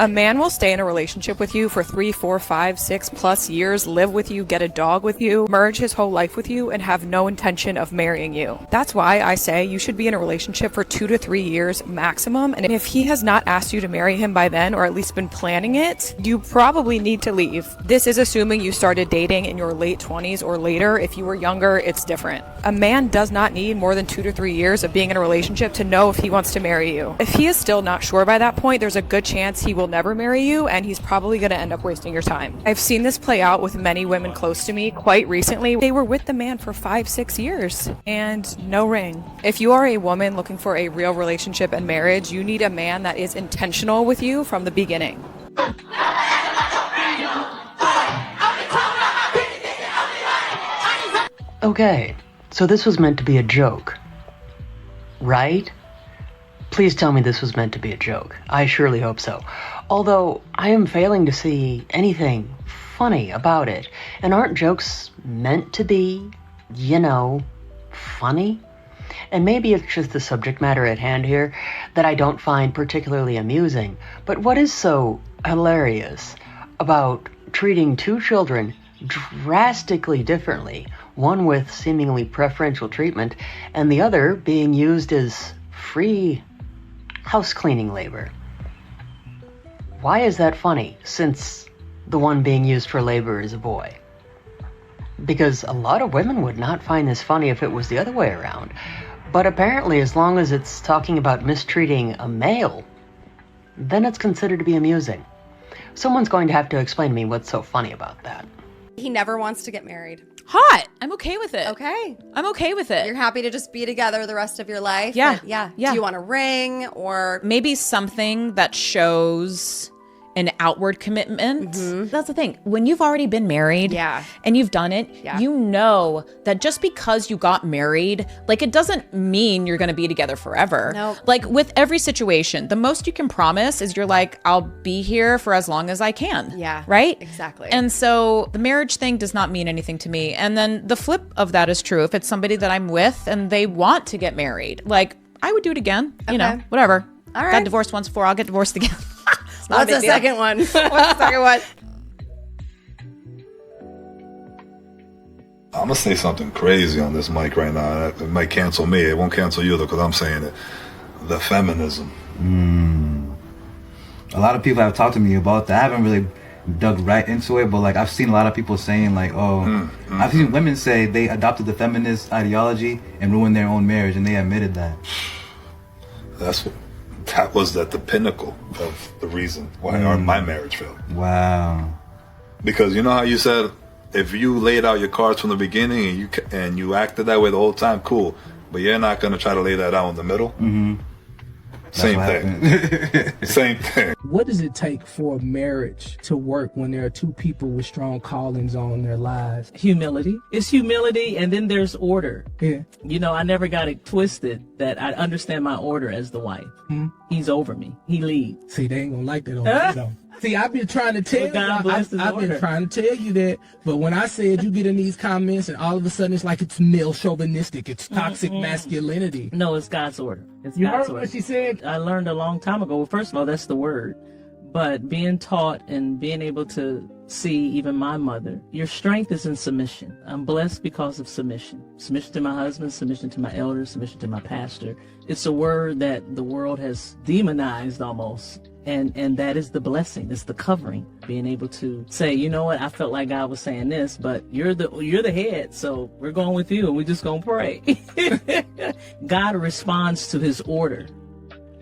A man will stay in a relationship with you for 3, 4, 5, 6 plus years, live with you, get a dog with you, merge his whole life with you, and have no intention of marrying you. That's why I say you should be in a relationship for 2 to 3 years maximum. And if he has not asked you to marry him by then, or at least been planning it, you probably need to leave. This is assuming you started dating in your late 20s or later. If you were younger, it's different. A man does not need more than 2 to 3 years of being in a relationship to know if he wants to marry you. If he is still not sure by that point, there's a good chance he will never marry you, and he's probably going to end up wasting your time. I've seen this play out with many women close to me quite recently. They were with the man for 5, 6 years and no ring. If you are a woman looking for a real relationship and marriage, you need a man that is intentional with you from the beginning. Okay, so this was meant to be a joke, right? Please tell me this was meant to be a joke. I surely hope so. Although, I am failing to see anything funny about it. And aren't jokes meant to be, funny? And maybe it's just the subject matter at hand here that I don't find particularly amusing. But what is so hilarious about treating two children drastically differently, one with seemingly preferential treatment, and the other being used as free house cleaning labor? Why is that funny, since the one being used for labor is a boy? Because a lot of women would not find this funny if it was the other way around. But apparently, as long as it's talking about mistreating a male, then it's considered to be amusing. Someone's going to have to explain to me what's so funny about that. He never wants to get married. Hot. I'm okay with it. Okay. I'm okay with it. You're happy to just be together the rest of your life? Yeah. But yeah. Yeah. Do you want a ring or maybe something that shows an outward commitment? That's the thing. When you've already been married and you've done it, you know that just because you got married, like, it doesn't mean you're going to be together forever. Nope. Like, with every situation, the most you can promise is you're like, I'll be here for as long as I can. Yeah. Right? Exactly. And so the marriage thing does not mean anything to me. And then the flip of that is true. If it's somebody that I'm with and they want to get married, like, I would do it again. Okay. Whatever. All right. Got divorced once before, I'll get divorced again. What's the second one? What's the second one? I'm gonna say something crazy on this mic right now. It might cancel me. It won't cancel you though, because I'm saying it. The feminism. A lot of people have talked to me about that. I haven't really dug right into it, but like, I've seen a lot of people saying like, I've seen women say they adopted the feminist ideology and ruined their own marriage, and they admitted that. That was at the pinnacle of the reason why my marriage failed. Wow. Because you know how you said, if you laid out your cards from the beginning and you acted that way the whole time, cool. But you're not going to try to lay that out in the middle. Same thing. Same thing. What does it take for a marriage to work when there are two people with strong callings on their lives? Humility. It's humility, and then there's order. Yeah. I never got it twisted that I understand my order as the wife. He's over me. He leads. See, they ain't gonna like that on me, though. See, I've been trying to tell you, I've been trying to tell you that, but when I said you get in these comments and all of a sudden it's like it's male chauvinistic, it's toxic masculinity. No, it's God's order. It's You God's heard order. what she said? I learned a long time ago. Well, first of all, that's the word. But being taught and being able to see even my mother, your strength is in submission. I'm blessed because of submission. Submission to my husband, submission to my elders, submission to my pastor. It's a word that the world has demonized almost. And that is the blessing. It's the covering. Being able to say, you know what, I felt like God was saying this, but you're the head, so we're going with you and we're just gonna pray. God responds to his order.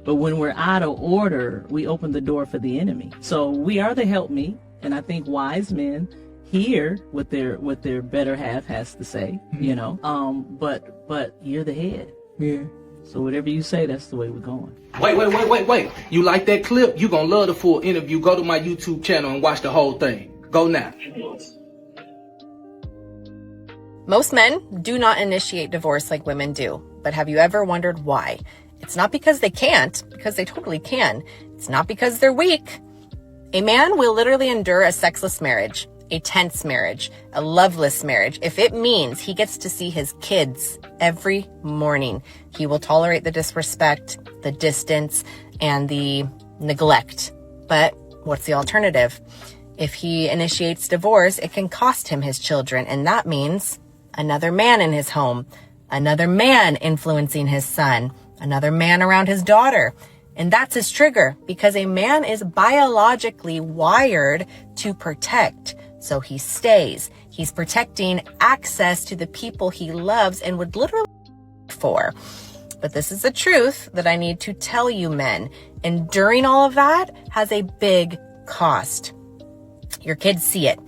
But when we're out of order, we open the door for the enemy. So we are the helpmeet, and I think wise men hear what their better half has to say, but you're the head. Yeah. So whatever you say, that's the way we're going. Wait. You like that clip? You gonna love the full interview. Go to my YouTube channel and watch the whole thing. Go now. Most men do not initiate divorce like women do. But have you ever wondered why? It's not because they can't, because they totally can. It's not because they're weak. A man will literally endure a sexless marriage, a tense marriage, a loveless marriage, if it means he gets to see his kids every morning. He will tolerate the disrespect, the distance, and the neglect. But What's the alternative? If he initiates divorce, it can cost him his children, and that means another man in his home, another man influencing his son, another man around his daughter. And that's his trigger, because a man is biologically wired to protect. So he stays. He's protecting access to the people he loves and would literally for. But this is the truth that I need to tell you, men. Enduring all of that has a big cost. Your kids see it.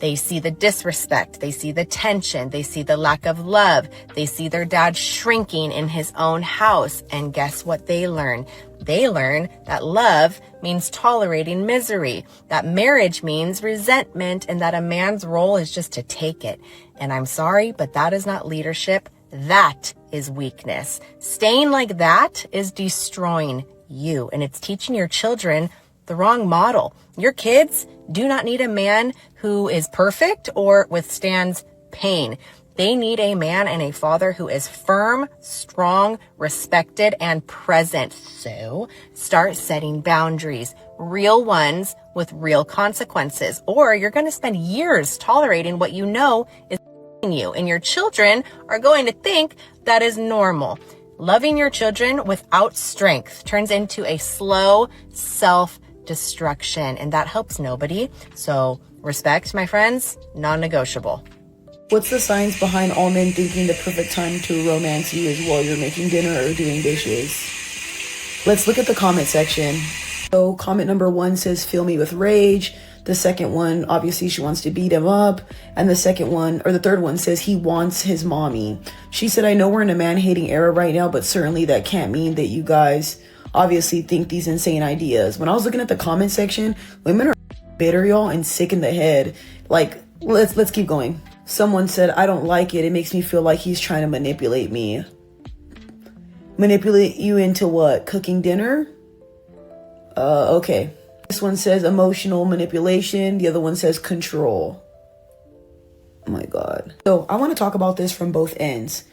They see the disrespect. They see the tension. They see the lack of love. They see their dad shrinking in his own house. And guess what they learn? They learn that love means tolerating misery, that marriage means resentment, and that a man's role is just to take it. And I'm sorry, but that is not leadership. That is weakness. Staying like that is destroying you, and it's teaching your children the wrong model. Your kids do not need a man who is perfect or withstands pain. They need a man and a father who is firm, strong, respected, and present. So start setting boundaries, real ones with real consequences, or you're going to spend years tolerating what you know is you, and your children are going to think that is normal. Loving your children without strength turns into a slow self-destruction, and that helps nobody. So respect, my friends, non-negotiable. What's the science behind all men thinking the perfect time to romance you is while you're making dinner or doing dishes? Let's look at the comment section. So comment number 1 says, fill me with rage. The second one, obviously she wants to beat him up. And the second one, or the third one, says he wants his mommy. She said, I know we're in a man-hating era right now, but certainly that can't mean that you guys obviously think these insane ideas. When I was looking at the comment section, women are bitter, y'all, and sick in the head. Like, let's keep going. Someone said, I don't like it. It makes me feel like he's trying to manipulate me. Manipulate you into what? Cooking dinner? Okay. This one says emotional manipulation. The other one says control. Oh my God. So I want to talk about this from both ends.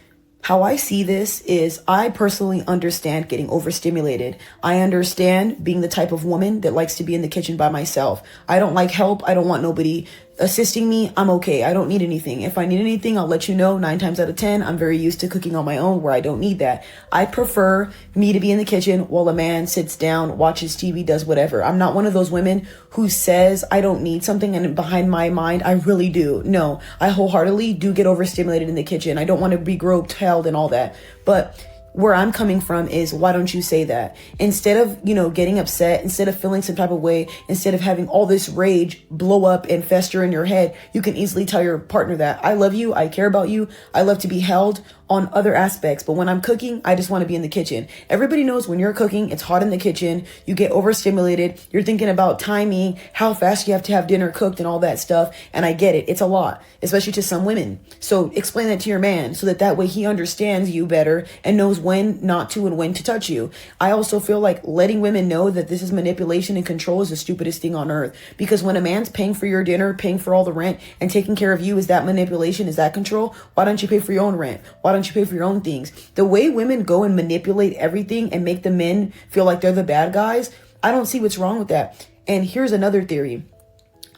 How I see this is I personally understand getting overstimulated. I understand being the type of woman that likes to be in the kitchen by myself. I don't like help. I don't want nobody assisting me. I'm okay. I don't need anything. If I need anything, I'll let you know. 9 times out of 10, I'm very used to cooking on my own where I don't need that. I prefer me to be in the kitchen while a man sits down, watches TV, does whatever. I'm not one of those women who says I don't need something and behind my mind, I really do. No, I wholeheartedly do get overstimulated in the kitchen. I don't want to be groped, held, and all that. But where I'm coming from is, why don't you say that? Instead of, getting upset, instead of feeling some type of way, instead of having all this rage blow up and fester in your head, you can easily tell your partner that I love you, I care about you, I love to be held on other aspects. But when I'm cooking, I just want to be in the kitchen. Everybody knows when you're cooking, it's hot in the kitchen, you get overstimulated, you're thinking about timing, how fast you have to have dinner cooked and all that stuff. And I get it. It's a lot, especially to some women. So explain that to your man so that way he understands you better and knows when not to and when to touch you. I also feel like letting women know that this is manipulation and control is the stupidest thing on earth. Because when a man's paying for your dinner, paying for all the rent, and taking care of you, is that manipulation? Is that control? Why don't you pay for your own rent? Why don't you pay for your own things? The way women go and manipulate everything and make the men feel like they're the bad guys, I don't see what's wrong with that. And here's another theory.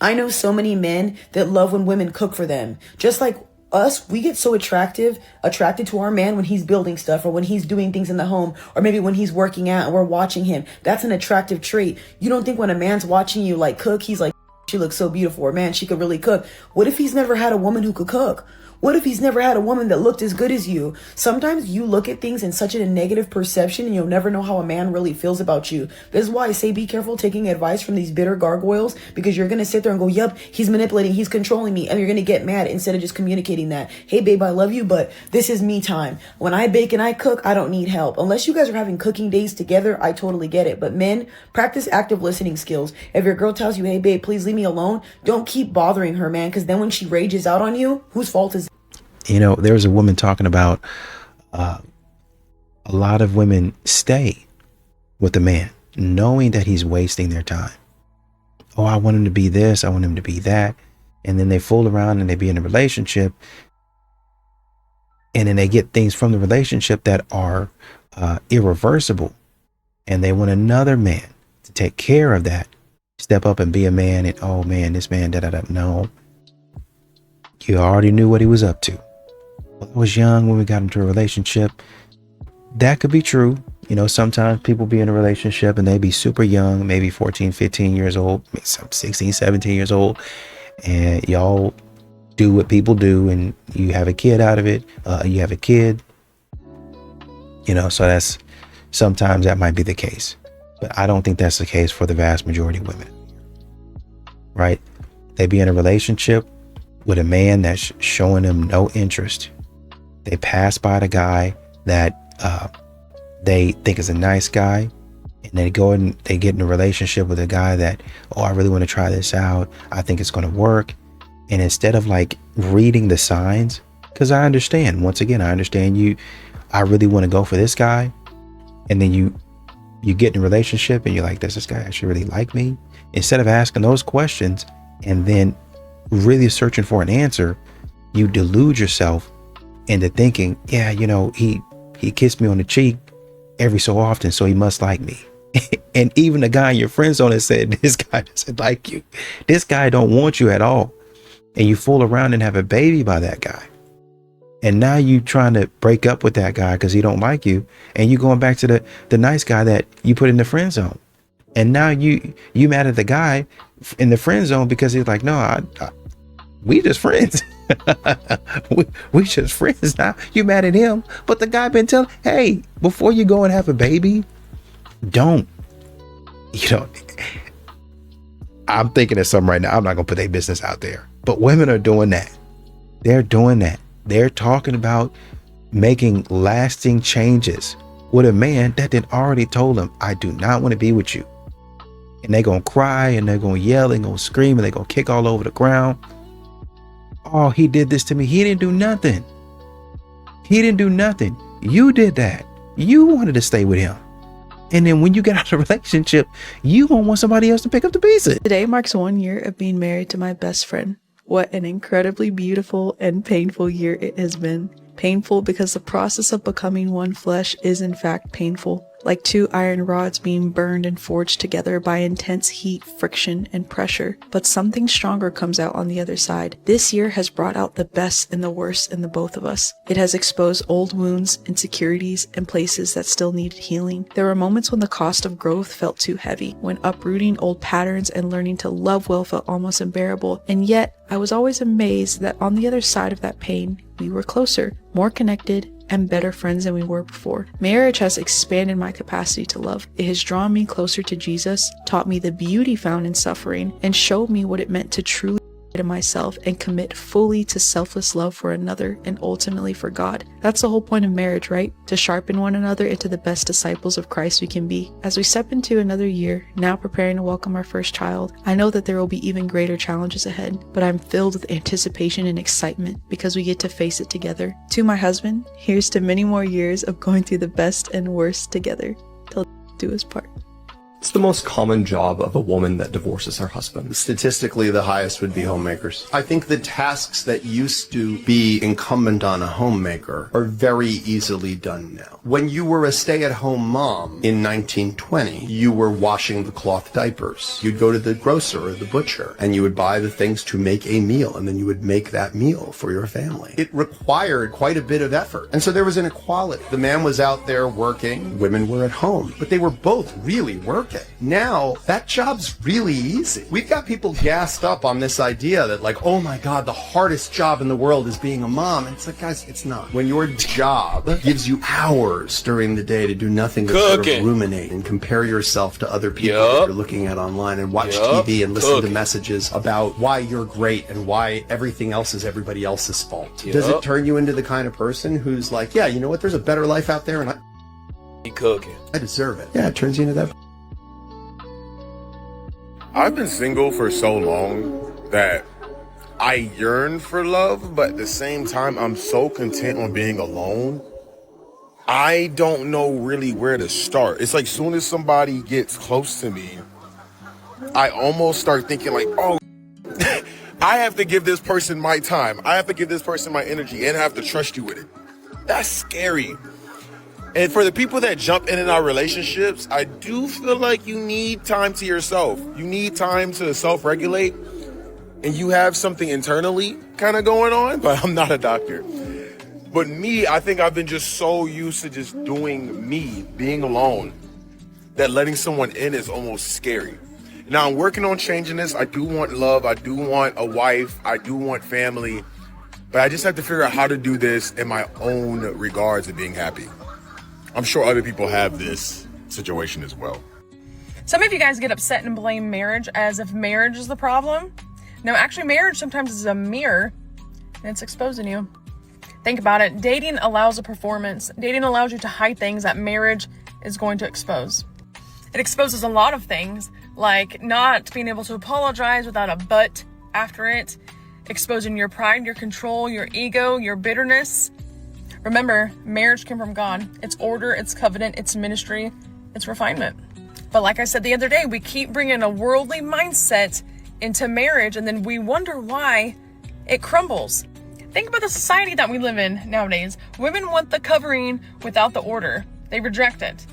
I know so many men that love when women cook for them. Just like us, we get so attracted to our man when he's building stuff, or when he's doing things in the home, or maybe when he's working out and we're watching him. That's an attractive trait. You don't think when a man's watching you like cook, he's like, she looks so beautiful, or man, she could really cook. What if he's never had a woman who could cook? What if he's never had a woman that looked as good as you? Sometimes you look at things in such a negative perception and you'll never know how a man really feels about you. This is why I say be careful taking advice from these bitter gargoyles, because you're going to sit there and go, yep, he's manipulating, he's controlling me. And you're going to get mad instead of just communicating that, hey babe, I love you, but this is me time. When I bake and I cook, I don't need help. Unless you guys are having cooking days together, I totally get it. But men, practice active listening skills. If your girl tells you, hey babe, please leave me alone, don't keep bothering her, man, because then when she rages out on you, whose fault is it? There was a woman talking about a lot of women stay with a man knowing that he's wasting their time. Oh, I want him to be this, I want him to be that. And then they fool around and they be in a relationship. And then they get things from the relationship that are irreversible. And they want another man to take care of that step up and be a man and, oh man, this man, da-da-da. No. You already knew what he was up to. Well, I was young when we got into a relationship. That could be true. You know, sometimes people be in a relationship and they be super young, maybe 14, 15 years old, maybe 16, 17 years old. And y'all do what people do and you have a kid out of it. You have a kid. You know, so that's, sometimes that might be the case. But I don't think that's the case for the vast majority of women. Right? They be in a relationship with a man that's showing them no interest. They pass by the guy that they think is a nice guy, and they go and they get in a relationship with a guy that, oh, I really want to try this out. I think it's going to work. And instead of like reading the signs, because I understand, once again, I understand you, I really want to go for this guy. And then you get in a relationship and you're like, does this guy actually really like me? Instead of asking those questions and then really searching for an answer, you delude yourself into thinking, yeah, you know, he kissed me on the cheek every so often, so he must like me. And even the guy in your friend zone has said, this guy doesn't like you. This guy don't want you at all. And you fool around and have a baby by that guy. And now you trying to break up with that guy because he don't like you. And you going back to the nice guy that you put in the friend zone. And now you mad at the guy in the friend zone because he's like, no, we just friends. we just friends now. You mad at him. But the guy been telling, hey, before you go and have a baby, don't. You know, I'm thinking of something right now. I'm not going to put their business out there. But women are doing that. They're doing that. They're talking about making lasting changes with a man that then already told them, I do not want to be with you. And they're going to cry and they're going to yell and going to scream and they're going to kick all over the ground. Oh, he did this to me. He didn't do nothing. He didn't do nothing. You did that. You wanted to stay with him. And then when you get out of a relationship, you won't want somebody else to pick up the pieces. Today marks 1 year of being married to my best friend. What an incredibly beautiful and painful year it has been. Painful because the process of becoming one flesh is in fact painful. Like two iron rods being burned and forged together by intense heat, friction, and pressure. But something stronger comes out on the other side. This year has brought out the best and the worst in the both of us. It has exposed old wounds, insecurities, and places that still needed healing. There were moments when the cost of growth felt too heavy, when uprooting old patterns and learning to love well felt almost unbearable. And yet, I was always amazed that on the other side of that pain, we were closer, more connected, and better friends than we were before. Marriage has expanded my capacity to love. It has drawn me closer to Jesus, taught me the beauty found in suffering, and showed me what it meant to truly to myself and commit fully to selfless love for another and ultimately for God. That's the whole point of marriage, right? To sharpen one another into the best disciples of Christ we can be. As we step into another year, now preparing to welcome our first child, I know that there will be even greater challenges ahead, but I'm filled with anticipation and excitement because we get to face it together. To my husband, here's to many more years of going through the best and worst together till do us part. It's the most common job of a woman that divorces her husband. Statistically, the highest would be homemakers. I think the tasks that used to be incumbent on a homemaker are very easily done now. When you were a stay-at-home mom in 1920, you were washing the cloth diapers. You'd go to the grocer or the butcher, and you would buy the things to make a meal, and then you would make that meal for your family. It required quite a bit of effort. And so there was inequality. The man was out there working, women were at home, but they were both really working. Now, that job's really easy. We've got people gassed up on this idea that like, oh my God, the hardest job in the world is being a mom. And it's like, guys, it's not. When your job gives you hours during the day to do nothing but sort of ruminate and compare yourself to other people that you're looking at online and watch TV and listen to messages about why you're great and why everything else is everybody else's fault. Does it turn you into the kind of person who's like, yeah, you know what, there's a better life out there and I deserve it. Yeah, it turns you into that. I've been single for so long that I yearn for love, but at the same time, I'm so content on being alone. I don't know really where to start. It's like soon as somebody gets close to me, I almost start thinking like, oh, I have to give this person my time. I have to give this person my energy and I have to trust you with it. That's scary. And for the people that jump in and out of relationships, I do feel like you need time to yourself. You need time to self-regulate, and you have something internally kind of going on, but I'm not a doctor. But me, I think I've been just so used to just doing me, being alone, that letting someone in is almost scary. Now I'm working on changing this. I do want love. I do want a wife. I do want family. But I just have to figure out how to do this in my own regards of being happy. I'm sure other people have this situation as well. Some of you guys get upset and blame marriage as if marriage is the problem. No, actually marriage sometimes is a mirror and it's exposing you. Think about it. Dating allows a performance. Dating allows you to hide things that marriage is going to expose. It exposes a lot of things, like not being able to apologize without a but after it, exposing your pride, your control, your ego, your bitterness. Remember, marriage came from God. It's order, it's covenant, it's ministry, it's refinement. But like I said the other day, we keep bringing a worldly mindset into marriage and then we wonder why it crumbles. Think about the society that we live in nowadays. Women want the covering without the order. They reject it.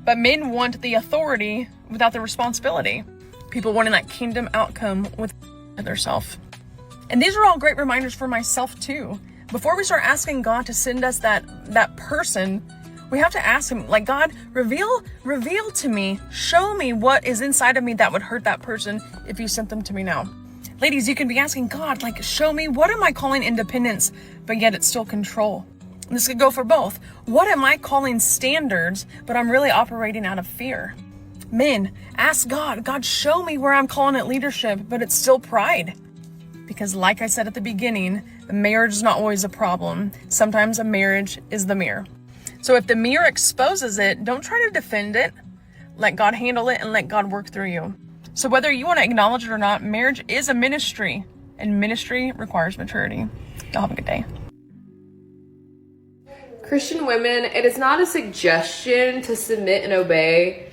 But men want the authority without the responsibility. People wanting that kingdom outcome with their self. And these are all great reminders for myself too. Before we start asking God to send us that person, we have to ask him, like, God, reveal to me, show me what is inside of me that would hurt that person if you sent them to me now. Ladies, you can be asking God, like, show me, what am I calling independence, but yet it's still control? And this could go for both. What am I calling standards, but I'm really operating out of fear? Men, ask God, God, show me where I'm calling it leadership, but it's still pride. Because like I said at the beginning, a marriage is not always a problem. Sometimes a marriage is the mirror. So if the mirror exposes it, don't try to defend it. Let God handle it and let God work through you. So whether you want to acknowledge it or not, marriage is a ministry, and ministry requires maturity. Y'all have a good day. Christian women, it is not a suggestion to submit and obey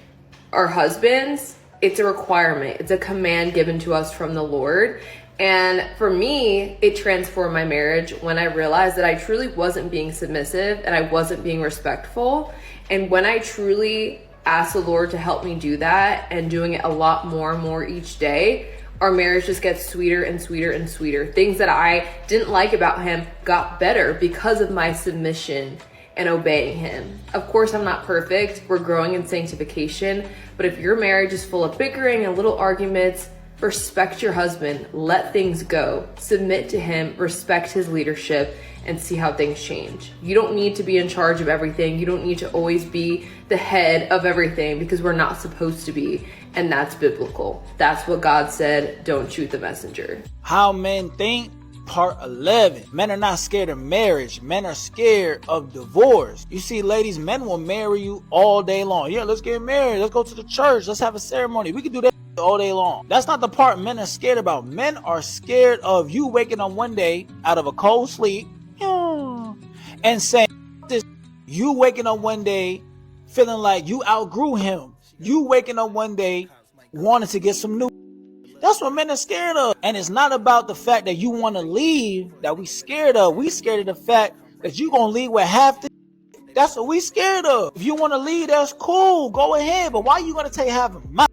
our husbands. It's a requirement. It's a command given to us from the Lord. And for me, it transformed my marriage when I realized that I truly wasn't being submissive and I wasn't being respectful. And when I truly asked the Lord to help me do that and doing it a lot more and more each day, our marriage just gets sweeter and sweeter and sweeter. Things that I didn't like about him got better because of my submission and obeying him. Of course, I'm not perfect. We're growing in sanctification. But if your marriage is full of bickering and little arguments, respect your husband, let things go, submit to him, respect his leadership, and see how things change. You don't need to be in charge of everything. You don't need to always be the head of everything, because we're not supposed to be, and that's biblical. That's what God said, don't shoot the messenger. How men think, part 11. Men are not scared of marriage. Men are scared of divorce. You see, ladies, men will marry you all day long. Yeah, let's get married. Let's go to the church. Let's have a ceremony. We can do that all day long. That's not the part men are scared about. Men are scared of you waking up one day out of a cold sleep and saying this. You waking up one day feeling like you outgrew him. You waking up one day wanting to get some new. That's what men are scared of. And it's not about the fact that you want to leave that we scared of. We scared of the fact that you gonna leave with half the. That's what we scared of. If you want to leave, that's cool. Go ahead. But why you gonna take half of mine?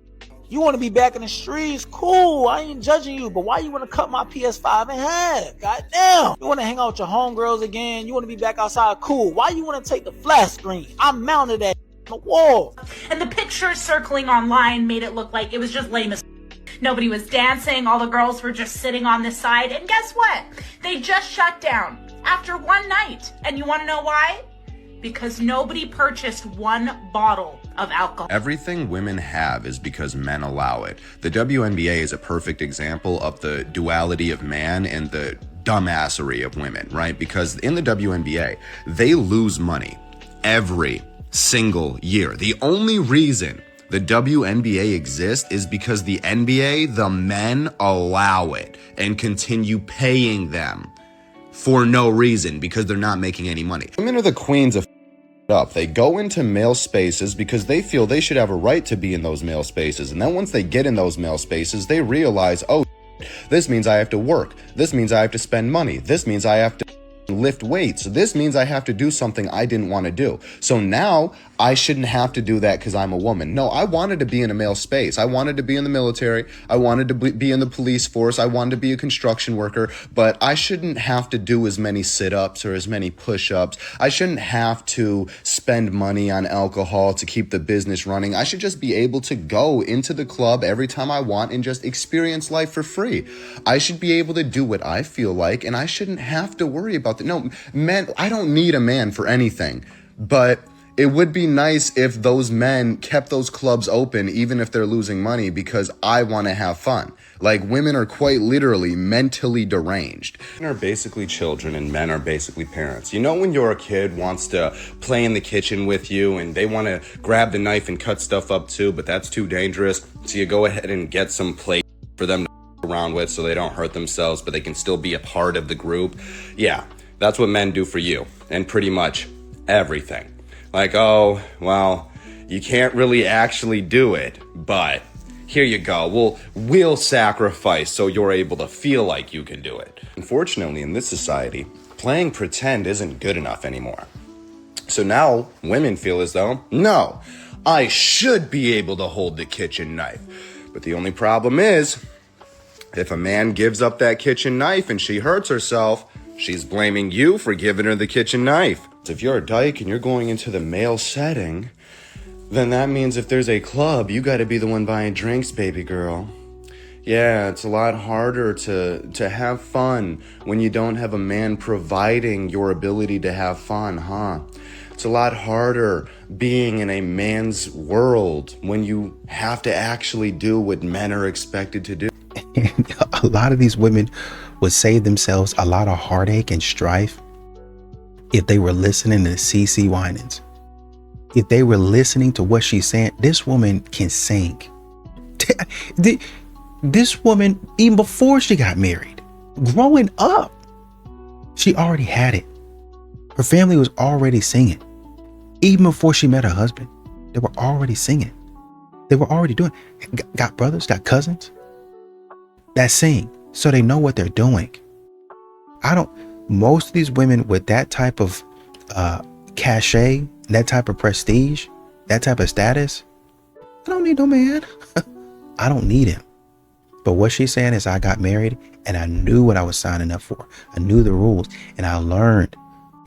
You want to be back in the streets? Cool. I ain't judging you. But why you want to cut my PS5 in half? Goddamn. You want to hang out with your homegirls again? You want to be back outside? Cool. Why you want to take the flat screen? I mounted that on the wall. And the pictures circling online made it look like it was just lame as. Nobody was dancing. All the girls were just sitting on the side. And guess what? They just shut down after one night. And you want to know why? Because nobody purchased one bottle of alcohol. Everything women have is because men allow it. The WNBA is a perfect example of the duality of man and the dumbassery of women, right? Because in the WNBA, they lose money every single year. The only reason the WNBA exists is because the NBA, the men allow it and continue paying them for no reason, because they're not making any money. Women are the queens of up. They go into male spaces because they feel they should have a right to be in those male spaces. And then once they get in those male spaces, they realize, oh, this means I have to work. This means I have to spend money. This means I have to lift weights. So this means I have to do something I didn't want to do. So now I shouldn't have to do that because I'm a woman. No, I wanted to be in a male space. I wanted to be in the military. I wanted to be in the police force. I wanted to be a construction worker, but I shouldn't have to do as many sit-ups or as many push-ups. I shouldn't have to spend money on alcohol to keep the business running. I should just be able to go into the club every time I want and just experience life for free. I should be able to do what I feel like, and I shouldn't have to worry about that. No, men, I don't need a man for anything, but it would be nice if those men kept those clubs open, even if they're losing money, because I want to have fun. Like, women are quite literally mentally deranged. Women are basically children and men are basically parents. You know, when your kid wants to play in the kitchen with you and they want to grab the knife and cut stuff up too, but that's too dangerous. So you go ahead and get some plate for them to around with so they don't hurt themselves, but they can still be a part of the group. Yeah, that's what men do for you. And pretty much everything. Like, oh, well, you can't really actually do it, but here you go. We'll sacrifice so you're able to feel like you can do it. Unfortunately, in this society, playing pretend isn't good enough anymore. So now women feel as though, no, I should be able to hold the kitchen knife. But the only problem is, if a man gives up that kitchen knife and she hurts herself, she's blaming you for giving her the kitchen knife. If you're a dyke and you're going into the male setting, then that means if there's a club, you got to be the one buying drinks, baby girl. Yeah, it's a lot harder to have fun when you don't have a man providing your ability to have fun, huh? It's a lot harder being in a man's world when you have to actually do what men are expected to do. And a lot of these women would save themselves a lot of heartache and strife if they were listening to CeCe Winans. If they were listening to what she's saying. This woman can sing. This woman, even before she got married, growing up, she already had it. Her family was already singing. Even before she met her husband, they were already singing. They were already doing it. Got brothers, got cousins that sing, so they know what they're doing. Most of these women with that type of cachet, that type of prestige, that type of status, I don't need no man. I don't need him. But what she's saying is, I got married and I knew what I was signing up for. I knew the rules and I learned.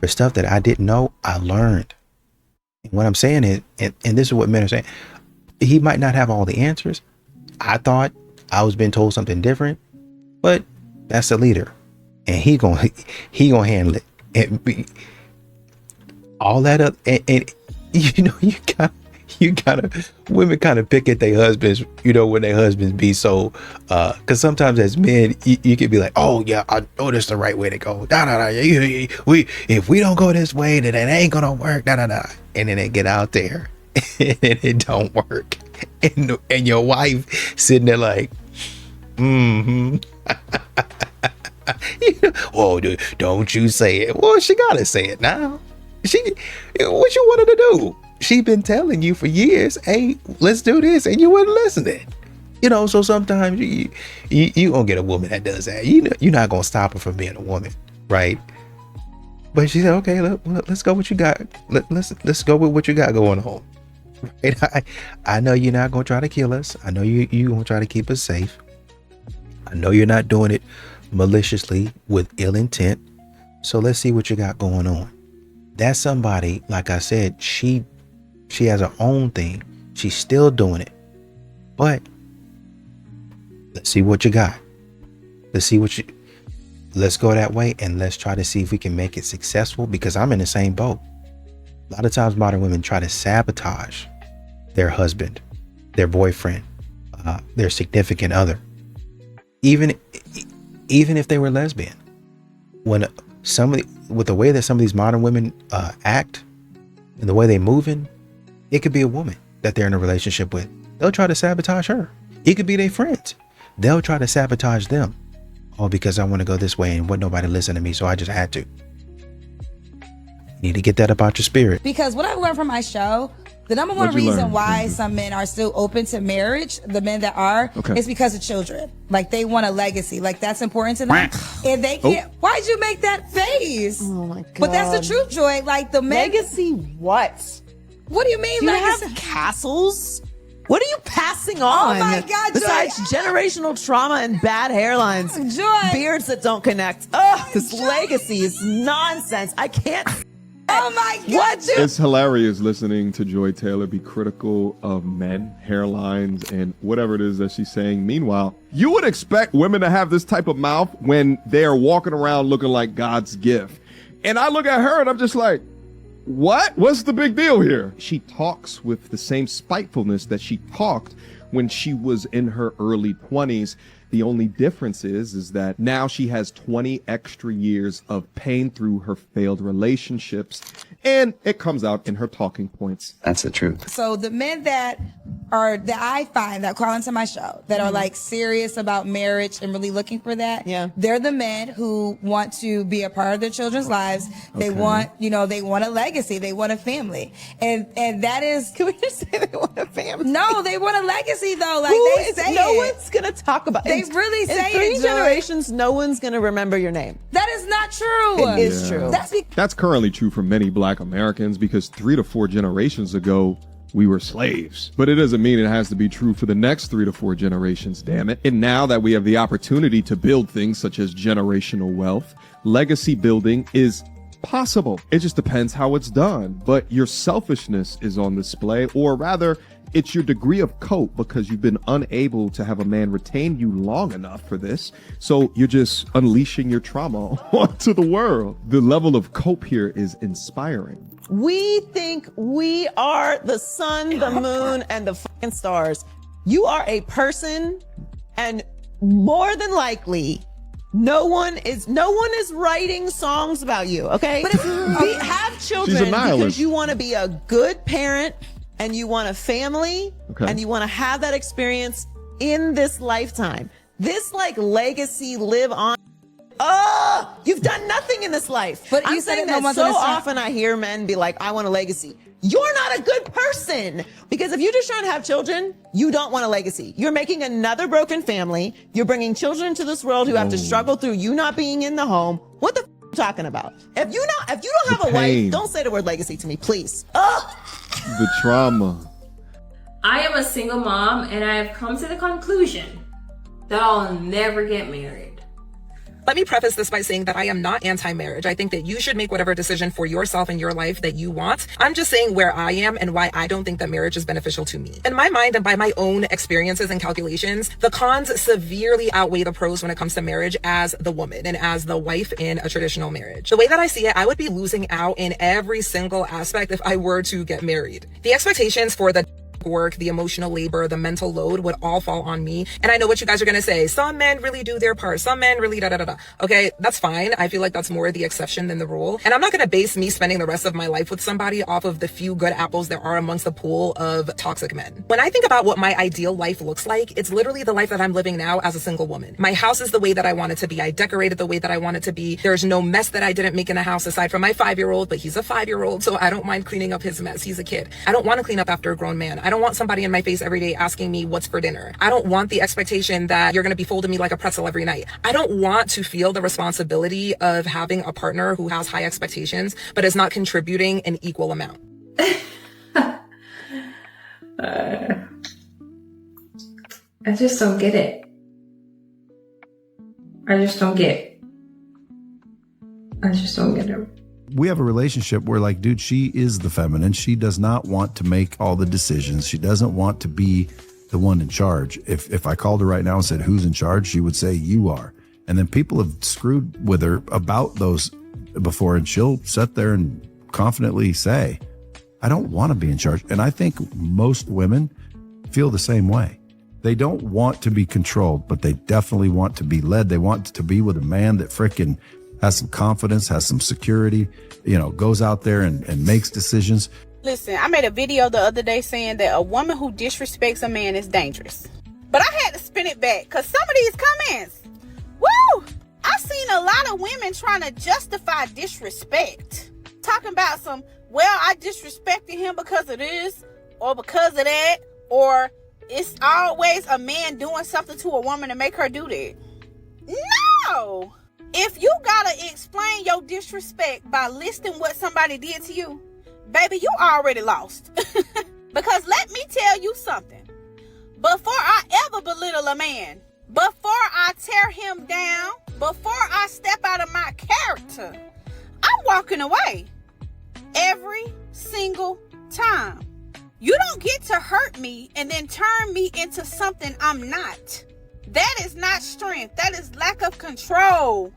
For stuff that I didn't know, I learned. And what I'm saying is, and this is what men are saying, he might not have all the answers. I thought I was being told something different, but that's the leader. And he gonna handle it. And all that up, and you know, you gotta women kind of pick at their husbands, you know, when their husbands be so because sometimes as men you can be like, oh yeah, I know this is the right way to go, if we don't go this way, then it ain't gonna work, and then they get out there and it don't work, and your wife sitting there like, you know, oh, don't you say it. Well, she gotta say it now. What you wanted to do? She been telling you for years, hey, let's do this, and you wouldn't listen. You know, so sometimes you gonna get a woman that does that. You know, you're not gonna stop her from being a woman, right? But she said, okay, let's go what you got. Let's go with what you got going on. Right? I know you're not gonna try to kill us. I know you gonna try to keep us safe. I know you're not doing it maliciously with ill intent. So let's see what you got going on. That's somebody, like I said, she has her own thing. She's still doing it. But let's see what you got. Let's go that way and let's try to see if we can make it successful, because I'm in the same boat. A lot of times modern women try to sabotage their husband, their boyfriend, their significant other. Even if they were lesbian. With the way that some of these modern women act and the way they moving, it could be a woman that they're in a relationship with. They'll try to sabotage her. It could be their friends. They'll try to sabotage them. Oh, because I want to go this way and wouldn't nobody listen to me, so I just had to. You need to get that about your spirit. Because what I learned from my show The number one reason why some men are still open to marriage, the men that are, is because of children. Like, they want a legacy. Like, that's important to them. And they can't. Why'd you make that face? Oh my God. But that's the truth, Joy. Like, the men. Legacy what? What do you mean, Do you legacy? have castles? What are you passing on? Oh my God, Joy. Besides generational trauma and bad hairlines, Joy. beards that don't connect. Ugh, this legacy is nonsense. I can't. Oh my God. What? It's hilarious listening to Joy Taylor be critical of men, hairlines, and whatever it is that she's saying. Meanwhile, you would expect women to have this type of mouth when they are walking around looking like God's gift. And I look at her and I'm just like, what? What's the big deal here? She talks with the same spitefulness that she talked when she was in her early 20s. The only difference is that now she has 20 extra years of pain through her failed relationships, and it comes out in her talking points. That's the truth. So the men that I find that call into my show that are like serious about marriage and really looking for that, they're the men who want to be a part of their children's lives. They want, they want a legacy. They want a family. And that is, can we just say they want a family? No, they want a legacy though. Like they say no one's going to talk about They really say in 3 it, Joy. generations, no one's going to remember your name. That is not true. It is true. That's currently true for many Black Americans because 3 to 4 generations ago, we were slaves. But it doesn't mean it has to be true for the next 3 to 4 generations, damn it. And now that we have the opportunity to build things such as generational wealth, legacy building is possible. It just depends how it's done. But your selfishness is on display, or rather, it's your degree of cope because you've been unable to have a man retain you long enough for this. So you're just unleashing your trauma onto the world. The level of cope here is inspiring. We think we are the sun, the moon, and the fucking stars. You are a person, and more than likely, no one is writing songs about you, okay? But if you have children because you want to be a good parent and you want a family and you want to have that experience in this lifetime. This like legacy live on. Oh, you've done nothing in this life. But I'm saying that so often I hear men be like, I want a legacy. You're not a good person. Because if you're just trying to have children, you don't want a legacy. You're making another broken family. You're bringing children into this world who have to struggle through you not being in the home. What the f are you talking about? If you don't have a wife, don't say the word legacy to me, please. The trauma. I am a single mom and I have come to the conclusion that I'll never get married. Let me preface this by saying that I am not anti-marriage. I think that you should make whatever decision for yourself and your life that you want. I'm just saying where I am and why I don't think that marriage is beneficial to me. In my mind and by my own experiences and calculations, the cons severely outweigh the pros when it comes to marriage as the woman and as the wife in a traditional marriage. The way that I see it, I would be losing out in every single aspect if I were to get married. The expectations for the work, the emotional labor, the mental load would all fall on me. And I know what you guys are going to say. Some men really do their part. Some men really da-da-da-da. Okay, that's fine. I feel like that's more the exception than the rule. And I'm not going to base me spending the rest of my life with somebody off of the few good apples there are amongst the pool of toxic men. When I think about what my ideal life looks like, it's literally the life that I'm living now as a single woman. My house is the way that I want it to be. I decorated the way that I want it to be. There's no mess that I didn't make in the house aside from my 5-year-old, but he's a 5-year-old, so I don't mind cleaning up his mess. He's a kid. I don't want to clean up after a grown man. I don't want somebody in my face every day asking me what's for dinner. I don't want the expectation that you're going to be folding me like a pretzel every night. I don't want to feel the responsibility of having a partner who has high expectations, but is not contributing an equal amount. I just don't get it. I just don't get it. I just don't get it. We have a relationship where, like, dude, she is the feminine. She does not want to make all the decisions. She doesn't want to be the one in charge. If I called her right now and said, who's in charge? She would say, you are. And then people have screwed with her about those before, and she'll sit there and confidently say, I don't want to be in charge. And I think most women feel the same way. They don't want to be controlled, but they definitely want to be led. They want to be with a man that frickin' has some confidence, has some security, goes out there and makes decisions. Listen, I made a video the other day saying that a woman who disrespects a man is dangerous. But I had to spin it back because some of these comments, woo! I've seen a lot of women trying to justify disrespect. Talking about I disrespected him because of this, or because of that, or it's always a man doing something to a woman to make her do that. No! If you gotta explain your disrespect by listing what somebody did to you, baby, you already lost. Because let me tell you something. Before I ever belittle a man, before I tear him down, before I step out of my character, I'm walking away. Every single time. You don't get to hurt me and then turn me into something I'm not. That is not strength. That is lack of control.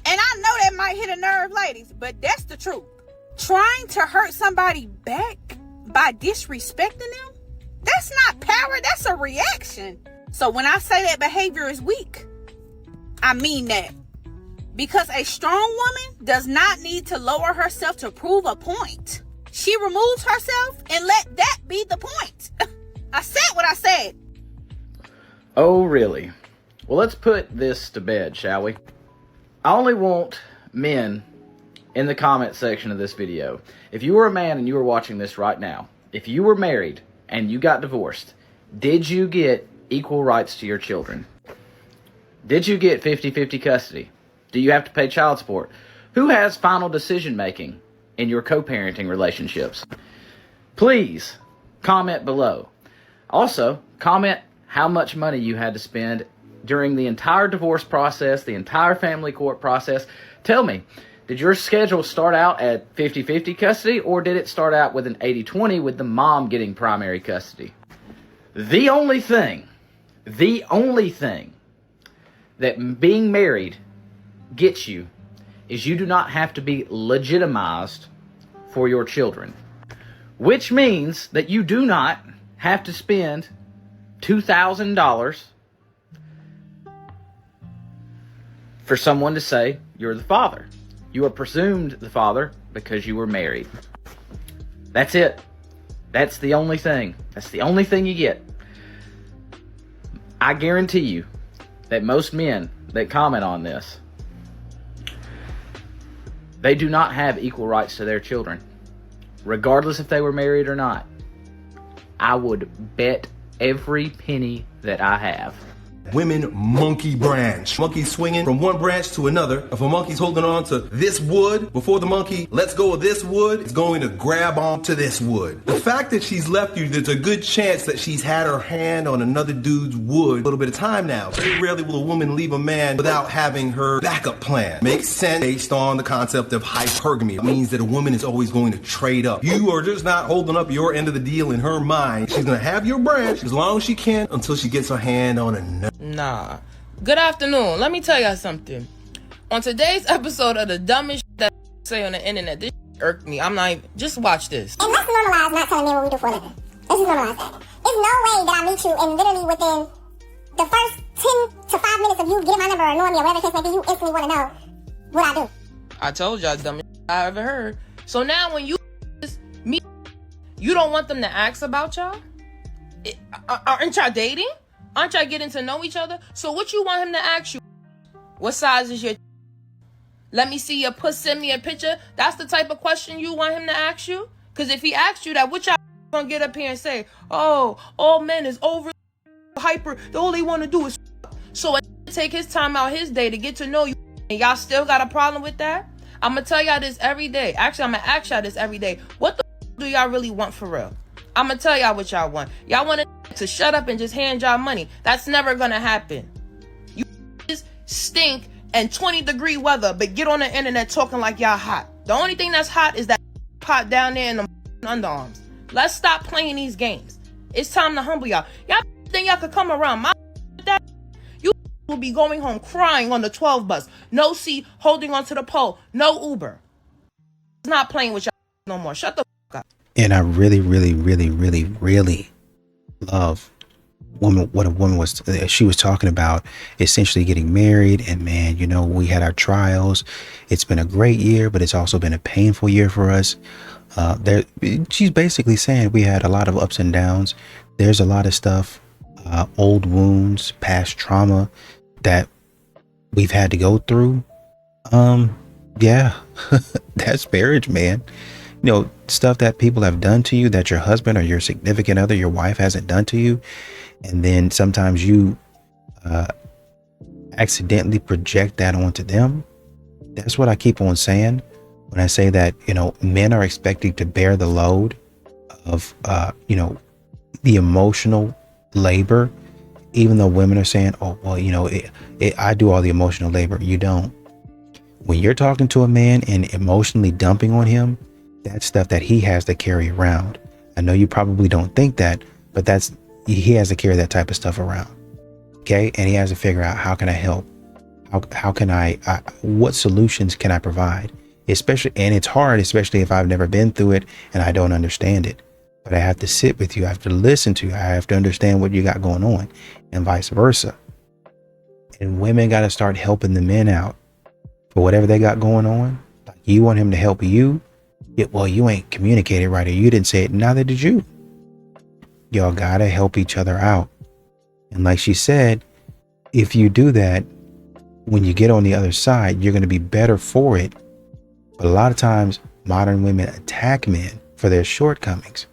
And I know that might hit a nerve, ladies, but that's the truth. Trying to hurt somebody back by disrespecting them, that's not power, that's a reaction. So when I say that behavior is weak, I mean that. Because a strong woman does not need to lower herself to prove a point. She removes herself and let that be the point. I said what I said. Oh, really? Well, let's put this to bed, shall we? I only want men in the comment section of this video. If you were a man and you were watching this right now, if you were married and you got divorced, did you get equal rights to your children? Did you get 50-50 custody? Do you have to pay child support? Who has final decision making in your co-parenting relationships? Please comment below. Also, comment how much money you had to spend during the entire divorce process, the entire family court process. Tell me, did your schedule start out at 50-50 custody, or did it start out with an 80-20 with the mom getting primary custody? The only thing that being married gets you is you do not have to be legitimized for your children, which means that you do not have to spend $2,000 for someone to say you're the father. You are presumed the father because you were married. That's it. That's the only thing. That's the only thing you get. I guarantee you that most men that comment on this, they do not have equal rights to their children, regardless if they were married or not. I would bet every penny that I have. Women monkey branch. Monkey swinging from one branch to another. If a monkey's holding on to this wood, before the monkey lets go of this wood, it's going to grab onto this wood. The fact that she's left you, there's a good chance that she's had her hand on another dude's wood a little bit of time now. Very rarely will a woman leave a man without having her backup plan. Makes sense based on the concept of hypergamy. It means that a woman is always going to trade up. You are just not holding up your end of the deal in her mind. She's going to have your branch as long as she can until she gets her hand on another. Nah. Good afternoon. Let me tell y'all something. On today's episode of the dumbest shit that I say on the internet, this shit irked me. I'm not even... Just watch this. And let's normalize not telling men what we do for a living. Let's just normalize that. There's no way that I meet you and literally within the first 10 to 5 minutes of you getting my number or knowing me or whatever the case may be, you instantly want to know what I do. I told y'all dumbest shit I ever heard. So now when you meet, you don't want them to ask about y'all? Aren't y'all dating? Aren't y'all getting to know each other? So what you want him to ask you? What size is your... Let me see your puss, send me a picture. That's the type of question you want him to ask you? Because if he asks you that, what y'all gonna get up here and say? Oh, all men is over hyper. All they want to do is... So take his time out his day to get to know you. And y'all still got a problem with that? I'm gonna tell y'all this every day. Actually, I'm gonna ask y'all this every day. What the do y'all really want for real? I'm gonna tell y'all what y'all want. Y'all want to shut up and just hand y'all money. That's never gonna happen. You just stink and 20-degree weather, but get on the internet talking like y'all hot. The only thing that's hot is that pot down there in the underarms. Let's stop playing these games. It's time to humble y'all. Y'all think y'all could come around my that? You will be going home crying on the 12 bus. No seat, holding onto the pole. No Uber. It's not playing with y'all no more. Shut the fuck up. And I really, really, really, really, really love what a woman was, she was talking about essentially getting married. And man, you know, we had our trials. It's been a great year, but it's also been a painful year for us. She's basically saying we had a lot of ups and downs. There's a lot of stuff, old wounds, past trauma that we've had to go through. Yeah, that's marriage, man. stuff that people have done to you that your husband or your significant other, your wife hasn't done to you. And then sometimes you accidentally project that onto them. That's what I keep on saying when I say that, men are expected to bear the load of, the emotional labor, even though women are saying, oh, well, I do all the emotional labor. You don't. When you're talking to a man and emotionally dumping on him, that's stuff that he has to carry around. I know you probably don't think that, but he has to carry that type of stuff around. Okay. And he has to figure out, how can I help? How can what solutions can I provide? And it's hard, especially if I've never been through it and I don't understand it. But I have to sit with you. I have to listen to you. I have to understand what you got going on, and vice versa. And women got to start helping the men out for whatever they got going on. Like, you want him to help you. Well, you ain't communicated right, or you didn't say it. Neither did you. Y'all got to help each other out. And like she said, if you do that, when you get on the other side, you're going to be better for it. But a lot of times modern women attack men for their shortcomings,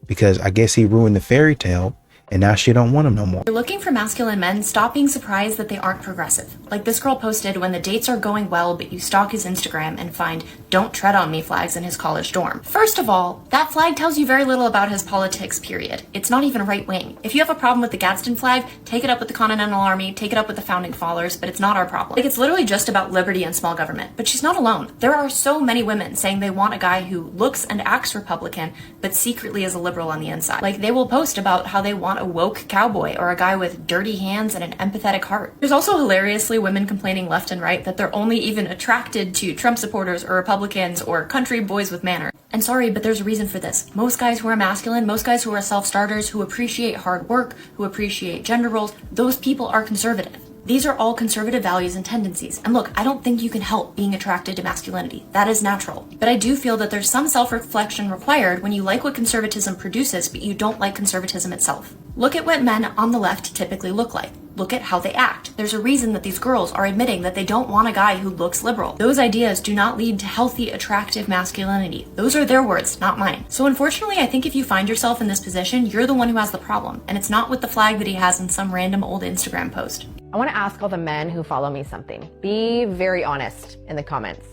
because I guess he ruined the fairy tale and now she don't want him no more. You're looking for masculine men, stop being surprised that they aren't progressive. Like this girl posted, when the dates are going well, but you stalk his Instagram and find "don't tread on me" flags in his college dorm. First of all, that flag tells you very little about his politics, period. It's not even right wing. If you have a problem with the Gadsden flag, take it up with the Continental Army, take it up with the Founding Fathers, but it's not our problem. Like, it's literally just about liberty and small government. But she's not alone. There are so many women saying they want a guy who looks and acts Republican, but secretly is a liberal on the inside. Like, they will post about how they want a woke cowboy or a guy with dirty hands and an empathetic heart. There's also hilariously women complaining left and right that they're only even attracted to Trump supporters or Republicans or country boys with manners. And sorry, but there's a reason for this. Most guys who are masculine, most guys who are self-starters, who appreciate hard work, who appreciate gender roles, those people are conservative. These are all conservative values and tendencies. And look, I don't think you can help being attracted to masculinity. That is natural. But I do feel that there's some self-reflection required when you like what conservatism produces, but you don't like conservatism itself. Look at what men on the left typically look like. Look at how they act. There's a reason that these girls are admitting that they don't want a guy who looks liberal. Those ideas do not lead to healthy, attractive masculinity. Those are their words, not mine. So unfortunately, I think if you find yourself in this position, you're the one who has the problem. And it's not with the flag that he has in some random old Instagram post. I want to ask all the men who follow me something. Be very honest in the comments.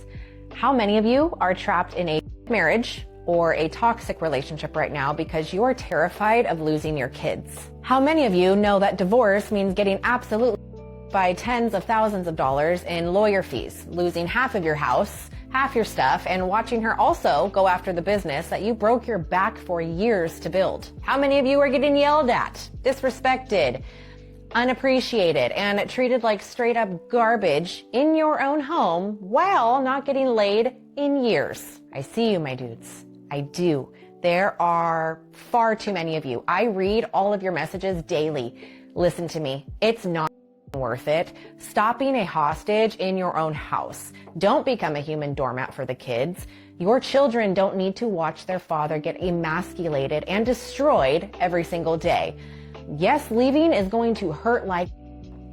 How many of you are trapped in a marriage or a toxic relationship right now because you are terrified of losing your kids? How many of you know that divorce means getting absolutely by tens of thousands of dollars in lawyer fees, losing half of your house, half your stuff, and watching her also go after the business that you broke your back for years to build? How many of you are getting yelled at, disrespected, unappreciated, and treated like straight up garbage in your own home while not getting laid in years? I see you, my dudes. I do. There are far too many of you. I read all of your messages daily. Listen to me. It's not worth it. Stop being a hostage in your own house. Don't become a human doormat for the kids. Your children don't need to watch their father get emasculated and destroyed every single day. Yes, leaving is going to hurt like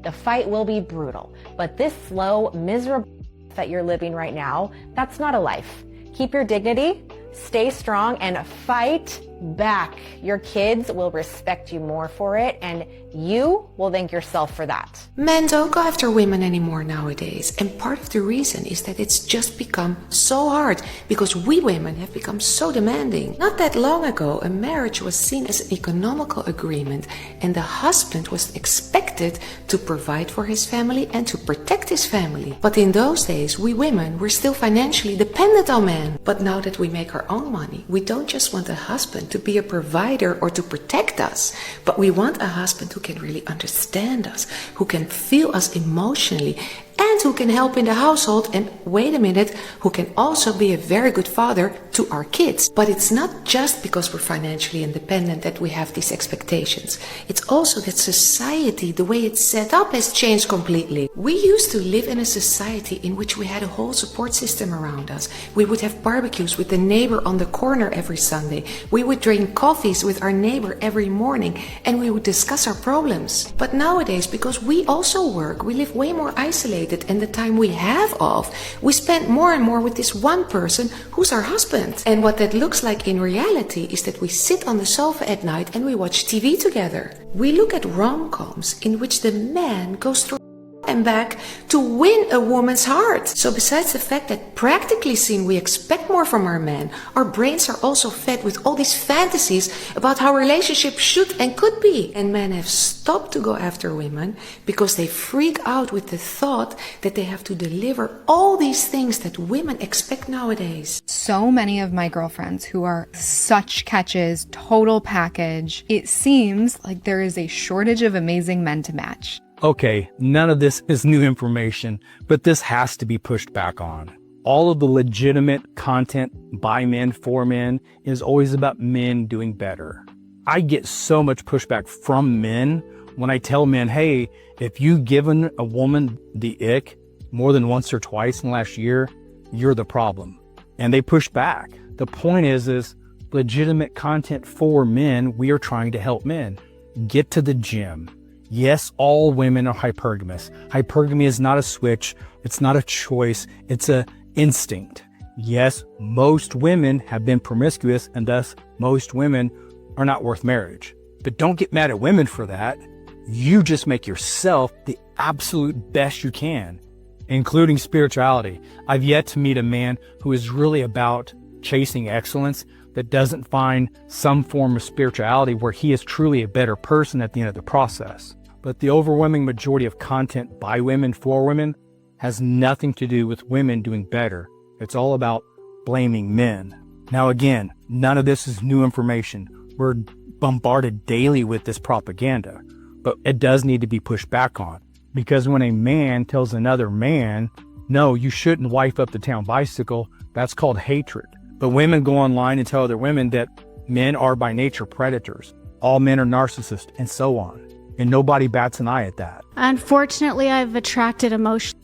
the fight will be brutal, but this slow, miserable that you're living right now, that's not a life. Keep your dignity, stay strong, and fight back. Your kids will respect you more for it, and you will thank yourself for that. Men don't go after women anymore nowadays, and part of the reason is that it's just become so hard because we women have become so demanding. Not that long ago, a marriage was seen as an economical agreement, and the husband was expected to provide for his family and to protect his family. But in those days, we women were still financially dependent on men. But now that we make our own money, we don't just want a husband to be a provider or to protect us, but we want a husband who can really understand us, who can feel us emotionally, and who can help in the household, and wait a minute, who can also be a very good father to our kids. But it's not just because we're financially independent that we have these expectations. It's also that society, the way it's set up, has changed completely. We used to live in a society in which we had a whole support system around us. We would have barbecues with the neighbor on the corner every Sunday. We would drink coffees with our neighbor every morning, and we would discuss our problems. But nowadays, because we also work, we live way more isolated, and the time we have off, we spend more and more with this one person who's our husband. And what that looks like in reality is that we sit on the sofa at night and we watch TV together. We look at rom-coms in which the man goes through and back to win a woman's heart. So besides the fact that practically seen we expect more from our men, our brains are also fed with all these fantasies about how relationships should and could be. And men have stopped to go after women because they freak out with the thought that they have to deliver all these things that women expect nowadays. So many of my girlfriends who are such catches, total package, it seems like there is a shortage of amazing men to match. Okay, none of this is new information, but this has to be pushed back on. All of the legitimate content by men for men is always about men doing better. I get so much pushback from men when I tell men, hey, if you've given a woman the ick more than once or twice in the last year, you're the problem. And they push back. The point is legitimate content for men. We are trying to help men. Get to the gym. Yes, all women are hypergamous. Hypergamy is not a switch. It's not a choice. It's an instinct. Yes, most women have been promiscuous, and thus most women are not worth marriage. But don't get mad at women for that. You just make yourself the absolute best you can, including spirituality. I've yet to meet a man who is really about chasing excellence that doesn't find some form of spirituality where he is truly a better person at the end of the process. But the overwhelming majority of content by women for women has nothing to do with women doing better. It's all about blaming men. Now again, none of this is new information. We're bombarded daily with this propaganda, but it does need to be pushed back on. Because when a man tells another man, no, you shouldn't wife up the town bicycle, that's called hatred. But women go online and tell other women that men are by nature predators. All men are narcissists, and so on. And nobody bats an eye at that. Unfortunately, I've attracted emotional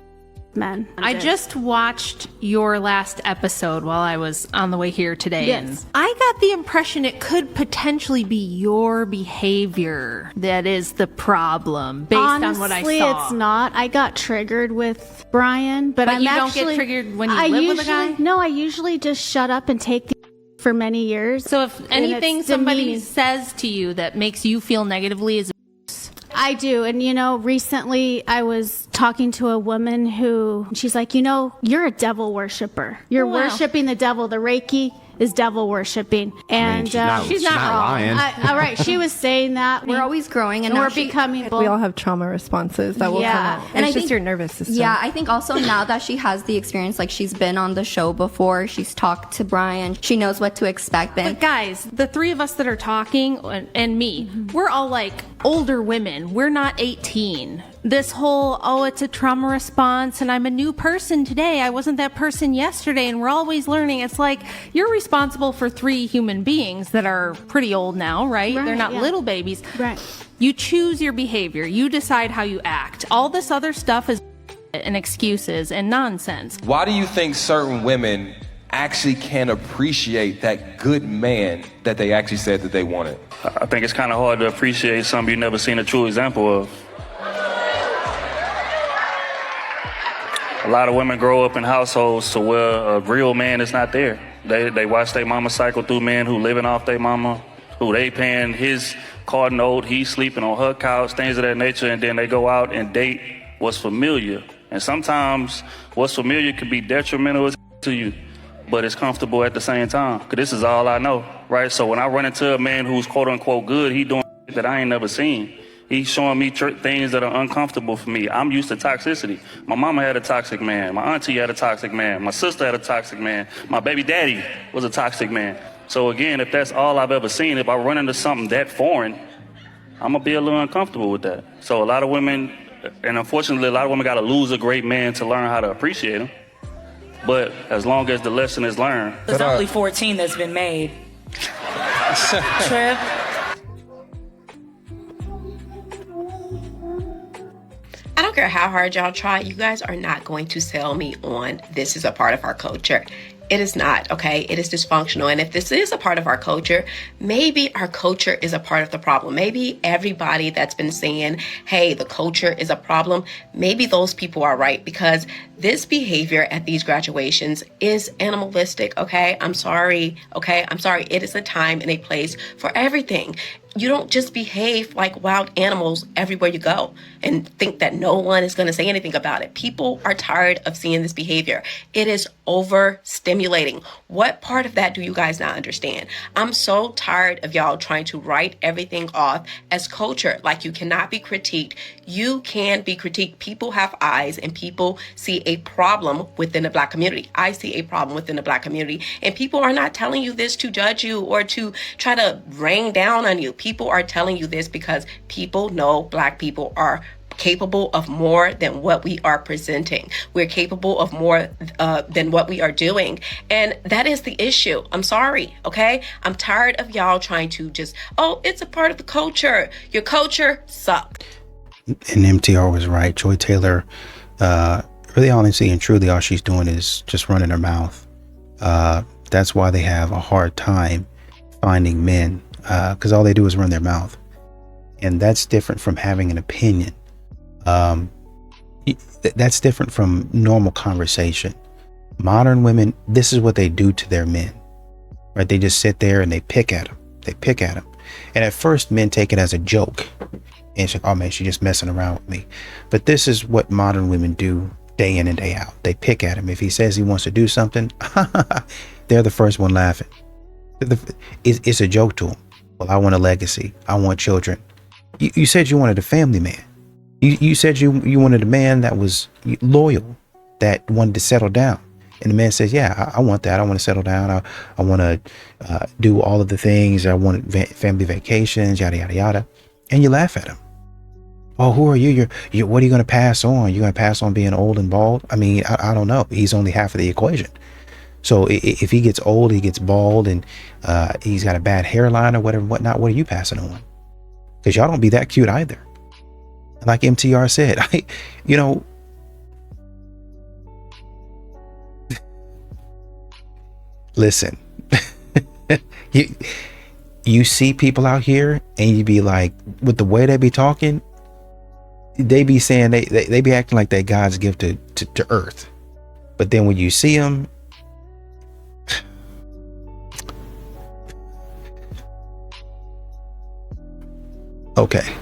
men. I just watched your last episode while I was on the way here today. Yes. And I got the impression it could potentially be your behavior that is the problem based on what I Honestly, saw. it's not. I got triggered with Brian, but I'm you don't actually, get triggered when you live with a guy? No, I usually just shut up and take the for many years. So if and anything it's somebody demeaning. says to you that makes you feel negatively is I do. And, recently I was talking to a woman who, she's like, you're a devil worshiper. You're Wow. worshiping the devil. The Reiki is devil worshiping. And she's not wrong. All right. She was saying that. We're always growing, and we're now becoming we both. all have trauma responses that will come out. And It's I just think your nervous system. Yeah, I think also now that she has the experience, like she's been on the show before, she's talked to Brian, she knows what to expect. But guys, the three of us that are talking and me, we're all like older women. We're not 18. This whole, it's a trauma response and I'm a new person today. I wasn't that person yesterday and we're always learning. It's like you're responsible for 3 human beings that are pretty old now, right? They're not little babies. Right. You choose your behavior. You decide how you act. All this other stuff is and excuses and nonsense. Why do you think certain women actually can't appreciate that good man that they actually said that they wanted? I think it's kind of hard to appreciate something you've never seen a true example of. A lot of women grow up in households to where a real man is not there. They watch their mama cycle through men who living off their mama, who they paying his car note, he's sleeping on her couch, things of that nature, and then they go out and date what's familiar. And sometimes what's familiar can be detrimental to you, but it's comfortable at the same time. Cause this is all I know, right? So when I run into a man who's quote unquote good, he doing that I ain't never seen. He's showing me things that are uncomfortable for me. I'm used to toxicity. My mama had a toxic man. My auntie had a toxic man. My sister had a toxic man. My baby daddy was a toxic man. So again, if that's all I've ever seen, if I run into something that foreign, I'm gonna be a little uncomfortable with that. So a lot of women, and unfortunately a lot of women gotta lose a great man to learn how to appreciate him. But as long as the lesson is learned. There's only 14 that's been made. Trev? I don't care how hard y'all try, you guys are not going to sell me on this is a part of our culture. It is not, okay? It is dysfunctional. And if this is a part of our culture, maybe our culture is a part of the problem. Maybe everybody that's been saying, hey, the culture is a problem, maybe those people are right, because this behavior at these graduations is animalistic, okay? I'm sorry, okay? I'm sorry. It is a time and a place for everything. You don't just behave like wild animals everywhere you go and think that no one is going to say anything about it. People are tired of seeing this behavior. It is overstimulating. What part of that do you guys not understand? I'm so tired of y'all trying to write everything off as culture. Like, you cannot be critiqued. You can be critiqued. People have eyes and people see a problem within the Black community. I see a problem within the Black community, and people are not telling you this to judge you or to try to rain down on you. People are telling you this because people know Black people are capable of more than what we are presenting. We're capable of more than what we are doing. And that is the issue. I'm sorry, okay? I'm tired of y'all trying to just, oh, it's a part of the culture. Your culture sucks. And MTR was right. Joy Taylor, really honestly and truly, all she's doing is just running her mouth. That's why they have a hard time finding men, because all they do is run their mouth. And that's different from having an opinion. That's different from normal conversation. Modern women, this is what they do to their men, right? They just sit there and they pick at them. They pick at them. And at first, men take it as a joke. And it's like, oh man, she's just messing around with me. But this is what modern women do day in and day out. They pick at him. If he says he wants to do something, they're the first one laughing. It's a joke to them. Well, I want a legacy. I want children. You said you wanted a family man. You said you wanted a man that was loyal, that wanted to settle down. And the man says, yeah, I want that. I want to settle down. I want to do all of the things. I want family vacations, yada, yada, yada. And you laugh at him. Oh, who are you? What are you going to pass on? You're going to pass on being old and bald? I mean, I don't know. He's only half of the equation. So if he gets old, he gets bald, and he's got a bad hairline or whatever, whatnot, what are you passing on? Because y'all don't be that cute either. Like MTR said, listen, you see people out here and you be like, with the way they be talking, they be saying they be acting like they God's gift to earth. But then when you see them, okay.